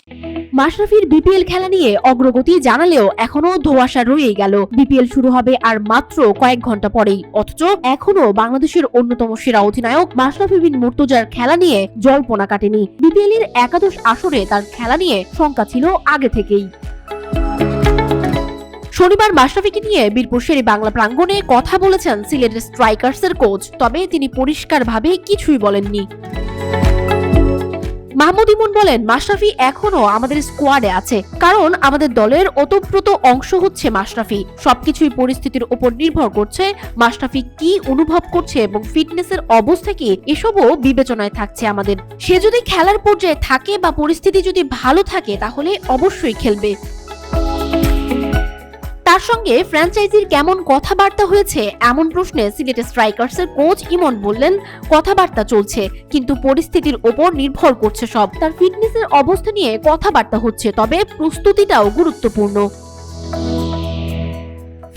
মাশরাফির BPL খেলা নিয়ে অগ্রগতি জানালেও এখনো ধোঁয়াশা রয়েই গেল। বিপিএল শুরু হবে আর মাত্র কয়েক ঘন্টা পরেই, অথচ এখনো বাংলাদেশের অন্যতম সেরা অধিনায়ক মাশরাফি বিন মুর্তজার খেলা নিয়ে জল্পনা কাটেনি। বিপিএল এর একাদশ আসরে তার খেলা নিয়ে শঙ্কা ছিল আগে থেকেই। শনিবার মাশরাফিকে নিয়ে বীরপুর শেরে বাংলা প্রাঙ্গণে কথা বলেছেন সিলেটের স্ট্রাইকার্সের কোচ, তবে তিনি পরিষ্কারভাবে কিছুই বলেননি। মাহমুদ ইমন বলেন, মাশরাফি এখনো আমাদের স্কোয়াডে আছে, কারণ আমাদের দলের ওতপ্রোত অংশ হচ্ছে মাশরাফি। সবকিছুই পরিস্থিতির উপর নির্ভর করছে, মাশরাফি কি অনুভব করছে এবং ফিটনেসের অবস্থা কি, এসবও বিবেচনায় থাকছে আমাদের। সে যদি খেলার পর্যায়ে থাকে বা পরিস্থিতি যদি ভালো থাকে তাহলে অবশ্যই খেলবে। তার সঙ্গে ফ্র্যাঞ্চাইজির কেমন কথাবার্তা হয়েছে এমন প্রশ্নে সিলেটের স্ট্রাইকার্সের কোচ ইমন বললেন, কথাবার্তা চলছে, কিন্তু পরিস্থিতির ওপর নির্ভর করছে সব। তার ফিটনেসের অবস্থা নিয়ে কথাবার্তা হচ্ছে, তবে প্রস্তুতিটাও গুরুত্বপূর্ণ।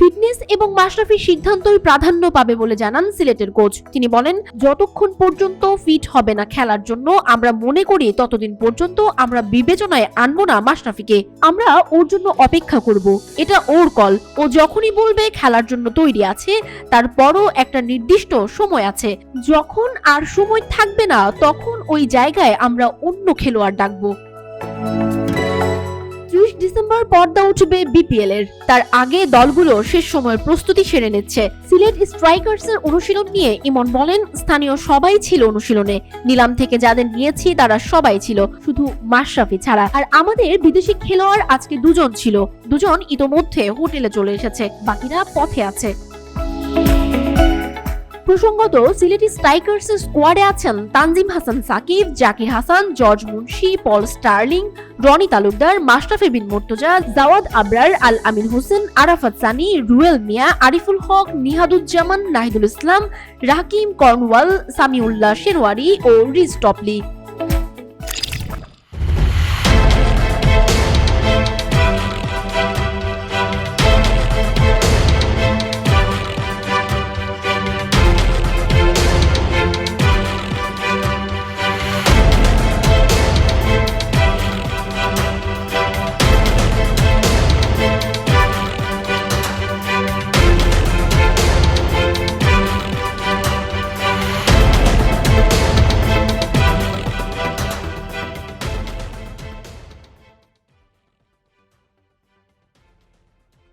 ফিটনেস এবং মাশরাফির সিদ্ধান্তই প্রাধান্য পাবে বলে জানান সিলেটের কোচ। তিনি বলেন, যতক্ষণ পর্যন্ত ফিট হবে না খেলার জন্য আমরা মনে করি ততদিন পর্যন্ত আমরা বিবেচনায় আনবো না মাশরাফিকে। আমরা ওর জন্য অপেক্ষা করব, এটা ওর কল। ও যখনই বলবে খেলার জন্য তৈরি আছে, তারপরও একটা নির্দিষ্ট সময় আছে, যখন আর সময় থাকবে না তখন ওই জায়গায় আমরা অন্য খেলোয়াড় ডাকবো। 30 ডিসেম্বর পর্দা উঠবে বিপিএল এর। তার আগে দলগুলো শেষ সময়ের প্রস্তুতি সেরে নিচ্ছে। সিলেট স্ট্রাইকার্সের অনুশীলন নিয়ে ইমন বলেন, স্থানীয় সবাই ছিল অনুশীলনে। নিলাম থেকে যাদের নিয়েছি তারা সবাই ছিল, শুধু মাশরাফি ছাড়া। আর আমাদের বিদেশি খেলোয়াড় আজকে দুজন ছিল, দুজন ইতোমধ্যে হোটেলে চলে এসেছে, বাকিরা পথে আছে। প্রসঙ্গত, সিলেটি স্ট্রাইকার্সের স্কোয়াডে আছেন Tanzim Hasan Sakib, Zakir Hasan, George Munsey, Paul Stirling, Rony Talukdar, Mashrafe Bin Mortaza, Jawad Abrar, Al Amin Hossain, Arafat Sunny, Ruyel Miah, Ariful Haque, Nihaduzzaman, Nahidul Islam, Rahkeem, Cornwall, Samiullah Shinwari ও রিজ টপলি।